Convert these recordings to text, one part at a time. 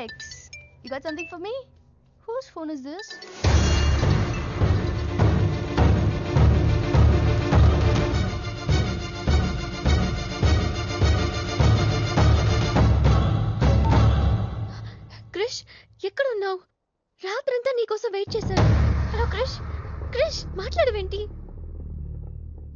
Alex, you got something for me? Whose phone is this? Krish, ఎక్కడ ఉన్నావు? రాత్రంతా నీకోసం వెయిట్ చేశాను. హలో క్రిష్, క్రిష్ మాట్లాడవేంటి?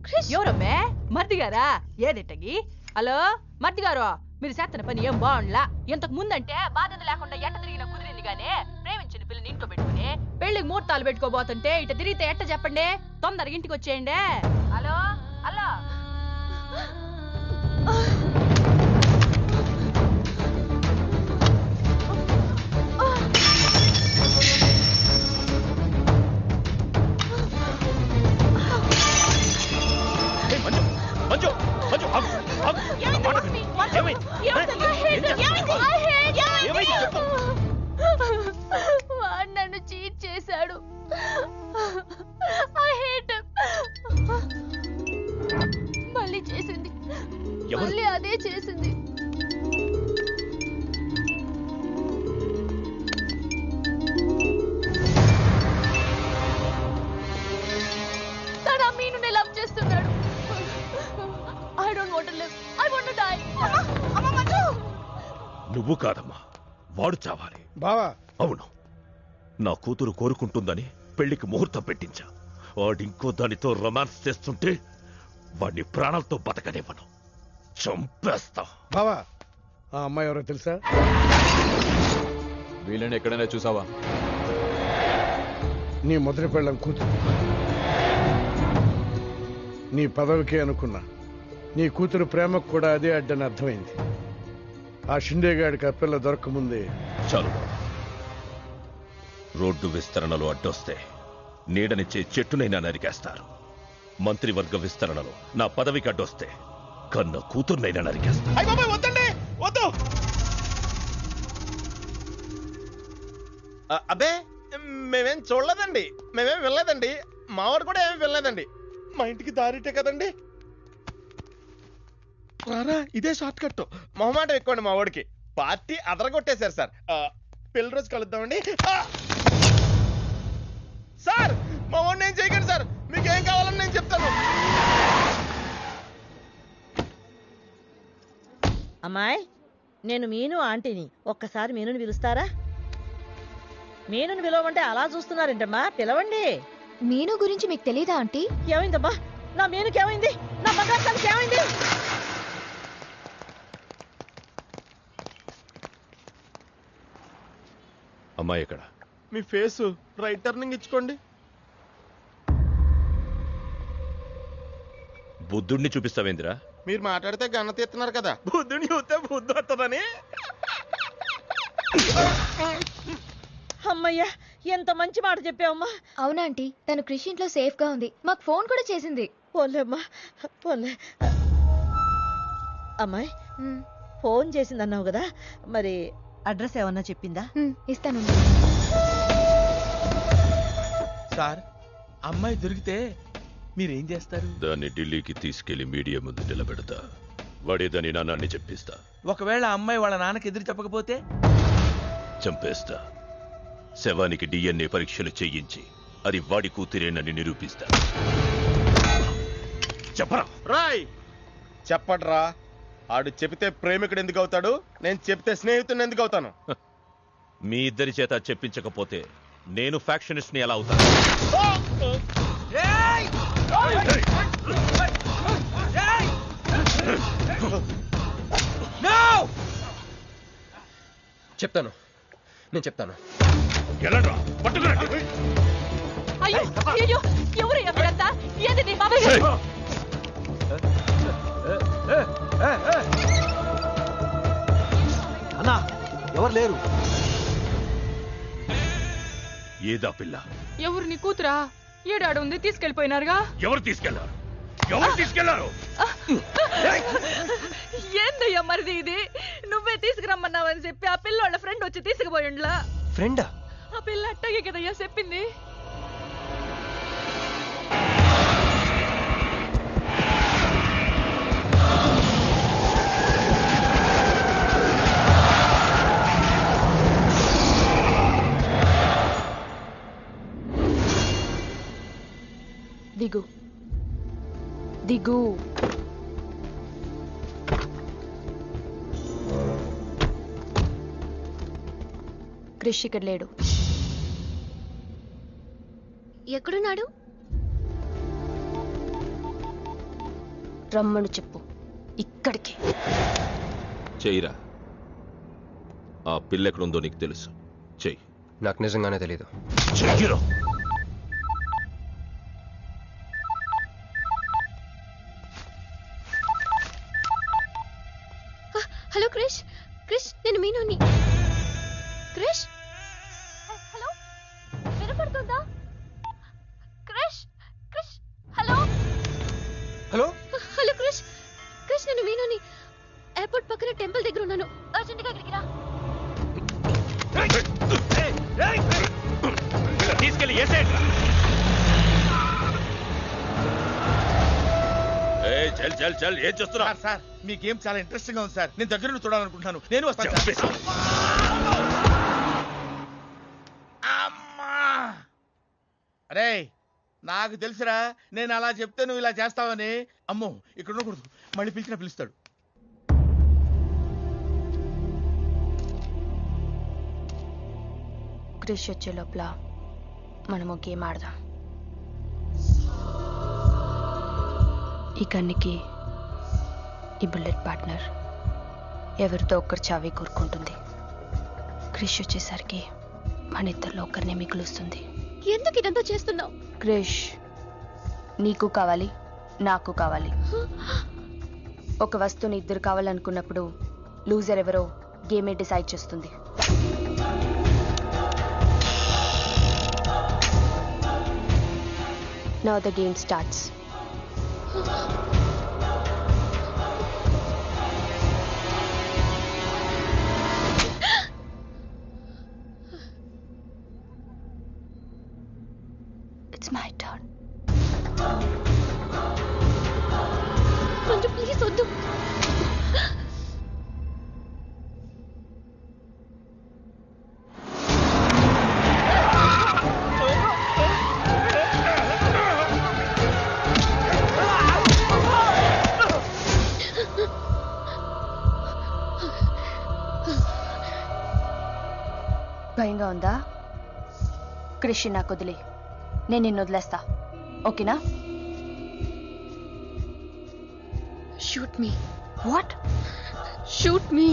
క్రిష్, ఎవరమ్మే? మర్దిగారా? ఏదిట్టగి? హలో మర్దిగారు, మీరు చేస్తున్న పని ఏం బాగుండ్లా. ఇంతకు ముందంటే బాధ్యత లేకుండా ఎట్ట తిరిగినా కుదిరింది గానే, ప్రేమించిన పిల్లని ఇంట్లో పెట్టుకుని పెళ్లికి ముహూర్తాలు పెట్టుకోబోతుంటే ఇట తిరిగితే ఎట్ట చెప్పండి? తొందరగా ఇంటికి వచ్చేయండి. హలో హలో వాడు నన్ను చీట్ చేశాడు. I hate him. మళ్ళీ చేసింది, మళ్ళీ అదే చేసింది. తను ఆ మీనుని లవ్ చేస్తున్నాడు. I don't want to live. I want to die. నువ్వు కాదమ్మా, వాడు చావాలి. బావా, అవును, నా కూతురు కోరుకుంటుందని పెళ్లికి ముహూర్తం పెట్టించా. వాడింకో దానితో రొమాన్స్ చేస్తుంటే వాడిని ప్రాణాలతో బతకనివ్వను, చంపేస్తా. బావా, ఆ అమ్మాయి ఎవరో తెలుసా? వీళ్ళని ఎక్కడైనా చూసావా? నీ మొదటి పెళ్ళం కూతురు. నీ పదవికే అనుకున్నా, నీ కూతురు ప్రేమకు కూడా అదే అడ్డని అర్థమైంది. ఆ షిండేగాడికి ఆ పిల్ల దొరకముందే. చాలు, రోడ్డు విస్తరణలో అడ్డొస్తే నీడనిచ్చే చెట్టునైనా నరికేస్తారు. మంత్రివర్గ విస్తరణలో నా పదవికి అడ్డొస్తే కన్న కూతుర్నైనా నరికేస్తారు. వద్దండి, వద్దు. అబ్బే, మేమేం చూడలేదండి, మేమేం వెళ్ళలేదండి. మావాడు కూడా ఏమీ వెళ్ళలేదండి. మా ఇంటికి దారిటే కదండి. రారా, ఇదే షార్ట్ కట్. మొహమాట ఎక్కువండి మా వాడికి. పార్టీ అదరగొట్టేశారు సార్. పెళ్లి రోజు కలుద్దామండి. సార్, మా వాడిని ఏం చేయకండి సార్. మీకు ఏం కావాలని నేను చెప్తాను. అమ్మాయి, నేను మీను ఆంటీని. ఒక్కసారి మీనుని పిలుస్తారా? మీనుని పిలవమంటే అలా చూస్తున్నారేంటమ్మా? పిలవండి. మీను గురించి మీకు తెలీదా ఆంటీ? ఏమైందమ్మా? నా మీనుకి ఏమైంది? నా బంగారు ఏమైంది? అమ్మాయి ఎక్కడ? మీ ఫేస్ రైట్ టర్నింగ్ ఇచ్చుకోండి. బుద్ధుడిని చూపిస్తావేందిరా? మీరు మాట్లాడితే గన్న తీస్తున్నారు కదా, బుద్ధుని చూస్తే బుద్ధి వస్తుందని. అమ్మయ్యా, ఎంత మంచి మాట చెప్పావమ్మా. అవునా ఆంటీ, తను క్రిష్ ఇంట్లో సేఫ్ గా ఉంది. మాకు ఫోన్ కూడా చేసింది. పోన్లేమ్మా, పోన్లే. అమ్మాయి, ఫోన్ చేసిందన్నావు కదా, మరి అడ్రస్ ఏమన్నా చెప్పిందా? ఇస్తాను సార్. అమ్మాయి దొరికితే మీరేం చేస్తారు? దాన్ని ఢిల్లీకి తీసుకెళ్లి మీడియా ముందు నిలబెడతా. వాడేదని నాన్నని చెప్పిస్తా. ఒకవేళ అమ్మాయి వాళ్ళ నాన్నకి ఎదురు చెప్పకపోతే చంపేస్తా. శవానికి DNA పరీక్షలు చేయించి అది వాడి కూతురేనని నిరూపిస్తా. చెప్పరా? రాయ్ చెప్పడ్రా. ఆడు చెబితే ప్రేమికుడు ఎందుకు అవుతాడు? నేను చెప్తే స్నేహితుడు ఎందుకు అవుతాను? మీ ఇద్దరి చేత చెప్పించకపోతే నేను ఫ్యాక్షనిస్ట్ ని ఎలా అవుతాను? చెప్తాను, నేను చెప్తాను. ఎలాడ్రా? పట్టుకురండి. అయ్యో అయ్యో, ఎవరు ఎక్కడంతా? ఏది నీ బాబాయ్? అన్నా, ఎవరు లేరు. ఏదా పిల్ల? ఎవరు నీ కూతురా? ఏడాడు ఉంది, తీసుకెళ్లిపోయినారుగా. ఎవరు తీసుకెళ్లారు? ఎవరు తీసుకెళ్లారు? ఏందయ్యా మరిది ఇది? నువ్వే తీసుకురమ్మన్నావని చెప్పి ఆ పిల్లోళ్ళ ఫ్రెండ్ వచ్చి తీసుకుపోయిండ్లా. ఫ్రెండా? ఆ పిల్ల అట్టగే కదయ్యా చెప్పింది. క్రిష్ ఇక్కడ లేడు. ఎక్కడున్నాడు? రమ్మను చెప్పు, ఇక్కడికి. చెయ్యిరా. ఆ పిల్ల ఎక్కడుందో నీకు తెలుసు. చెయ్యి. నాకు నిజంగానే తెలీదు. చెయ్యిరా. హలో క్రిష్, క్రిష్ నేను మీనుని. క్రిష్, హలో వినపడుతుందా? Krish, Krish, hello hello hello Krish, Krish నేను మీనుని. ఎయిర్పోర్ట్ పక్కన టెంపుల్ దగ్గర ఉన్నాను. అర్జెంట్గా ఇక్కడికి రా. తీసుకెళ్ళి ఏసేయండి. చల్ చల్ చల్, ఏం చేస్తున్నా? సార్ మీ గేమ్ చాలా ఇంట్రెస్టింగ్ గా ఉంది సార్. నేను దగ్గర నుండి చూడాలనుకుంటున్నాను. నేను వస్తాను సార్. అమ్మా! అరే నాకు తెలుసురా, నేను అలా చెప్తే నువ్వు ఇలా చేస్తావని. అమ్మో ఇక్కడ ఉండకూడదు, మళ్ళీ పిలుస్తాడు. క్రిష్ వచ్చే లోపల మనము గేమ్ ఆడదాం. ఈ కన్నికి ఈ బుల్లెట్ పార్ట్నర్ ఎవరితో ఒక్కరు చావే కోరుకుంటుంది. క్రిష్ వచ్చేసరికి మన ఇద్దరిలో ఒకరినే మిగులుస్తుంది. ఎందుకు ఇదంతా చేస్తున్నావు? క్రిష్ నీకు కావాలి, నాకు కావాలి. ఒక వస్తువుని ఇద్దరు కావాలనుకున్నప్పుడు లూజర్ ఎవరో గేమే డిసైడ్ చేస్తుంది. Now the game starts. It's my turn. Manju please వద్దు. భయంగా ఉందా? క్రిష్ నాకు వదిలే, నేను నిన్ను వదిలేస్తా. ఓకేనా? Shoot me. What? Shoot me.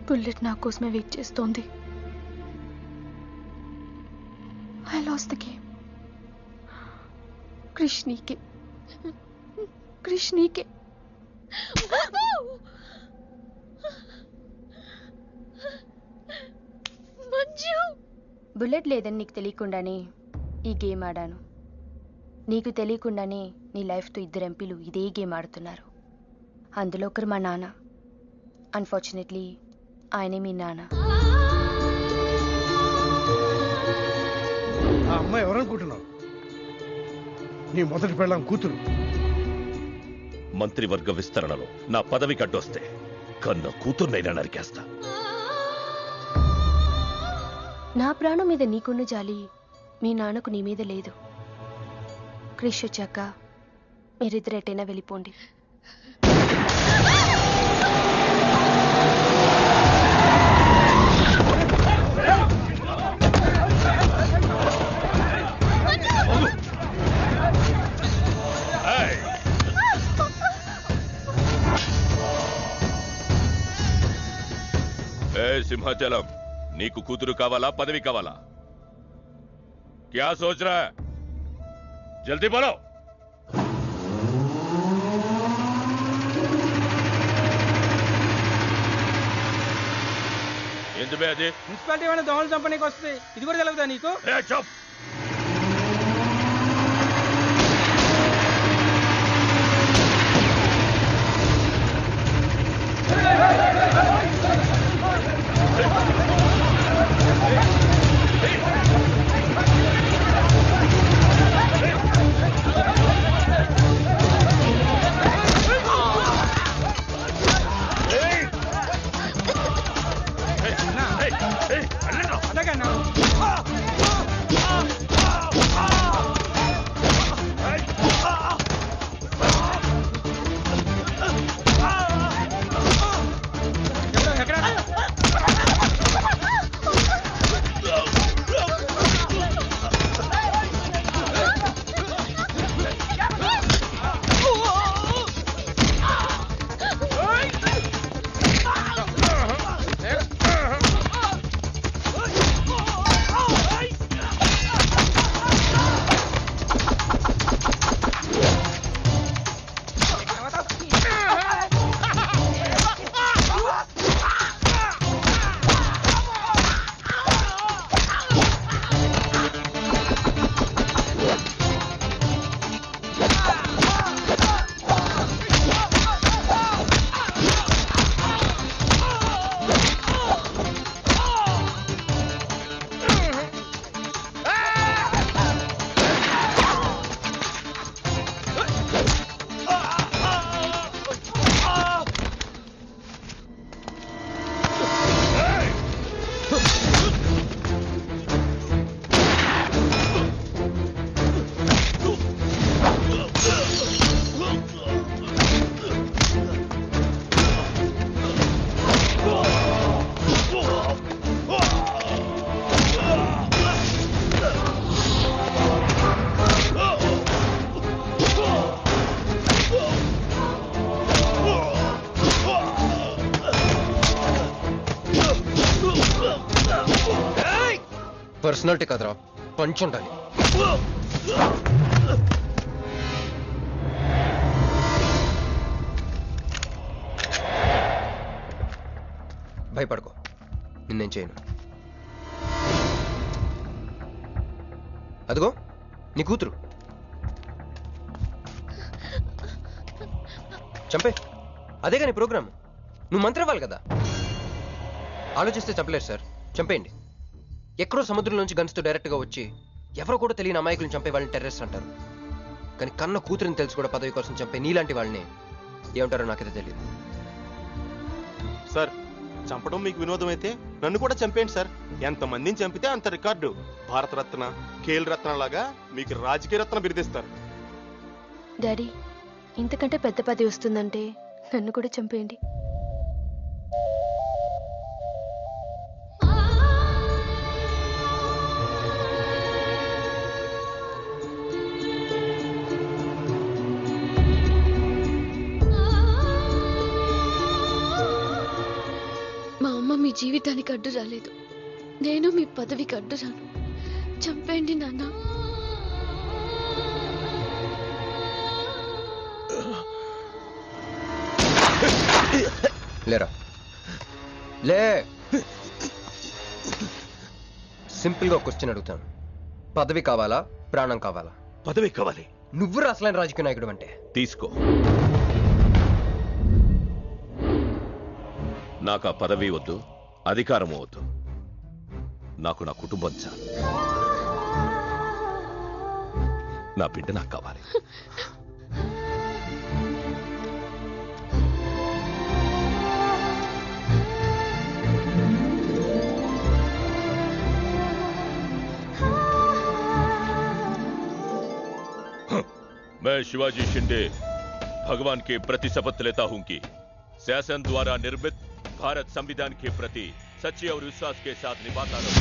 Bullet నా కోసమే వెయిట్ చేస్తోంది. I lost the game. Krish నీకే, క్రిష్ నీకే. మంజు, బుల్లెట్ లేదని నీకు తెలియకుండానే ఈ గేమ్ ఆడాను. నీకు తెలియకుండానే నీ లైఫ్తో ఇద్దరు ఎంపీలు ఇదే గేమ్ ఆడుతున్నారు. అందులో ఒకరు మా నాన్న. అన్ఫార్చునేట్లీ ఆయనే మీ నాన్న. ఆ అమ్మాయి ఎవరనుకుంటున్నావు? నీ మొదటి పెళ్ళాం కూతురు. మంత్రివర్గ విస్తరణలో నా పదవికి అడ్డొస్తే కన్న కూతుర్నైనా నరికేస్తా. నా ప్రాణం మీద నీకున్న జాలి మీ నాన్నకు నీ మీద లేదు. క్రిష్ వచ్చాక మీరిద్దరు ఎటైనా వెళ్ళిపోండి. సింహాచలం, నీకు కూతురు కావాలా, పదవి కావాలా? క్యా సోచ్ రా? జల్దీ బోలో. ఏంది బే అది? మున్సిపాలిటీ ఏమైనా దోమలు చంపనీకి వస్తుంది, ఇది కూడా తెలుగుదా నీకు? చప్. పర్సనాలిటీ కదరా, పంచ్ ఉండాలి. భయపడుకో, నిన్నేం చేయను. అదిగో నీ కూతురు, చంపే. అదే కానీ ప్రోగ్రామ్, నువ్వు మంత్రి అవ్వాలి కదా. ఆలోచిస్తే చంపలేరు సార్, చంపేయండి. ఎక్కడో సముద్రం నుంచి గన్స్తో డైరెక్ట్గా వచ్చి ఎవరో కూడా తెలియని అమాయకులను చంపే వాళ్ళని టెర్రరిస్ట్ అంటారు. కానీ కన్న కూతురిని తెలుసు కూడా పదవి కోసం చంపే నీలాంటి వాళ్ళని ఏమంటారో నాకైతే తెలియదు. సార్, చంపడం మీకు వినోదం అయితే నన్ను కూడా చంపేయండి సార్. ఎంతమందిని చంపితే అంత రికార్డు. భారతరత్న, ఖేల్ రత్న లాగా మీకు రాజకీయ రత్న బిరుదిస్తారు. డాడీ, ఇంతకంటే పెద్ద పదవి వస్తుందంటే నన్ను కూడా చంపేయండి. మా అమ్మ మీ జీవితానికి అడ్డు రాలేదు, నేను మీ పదవికి అడ్డు రాను. చంపేయండి నాన్న. లేరా, లే. సింపుల్ గా క్వశ్చన్ అడుగుతాను, పదవి కావాలా ప్రాణం కావాలా? పదవి కావాలి. నువ్వు అసలైన రాజకీయ నాయకుడు అంటే తీసుకో. నాకు ఆ పదవి వద్దు, అధికారము వద్దు. నాకు నా కుటుంబం చాలు. నా బిడ్డ నాకు కావాలి. मैं शिवाजी शिंदे भगवान के प्रति शपथ लेता हूं कि शासन द्वारा निर्मित भारत संविधान के प्रति सच्चे और विश्वास के साथ निभाता रहूं।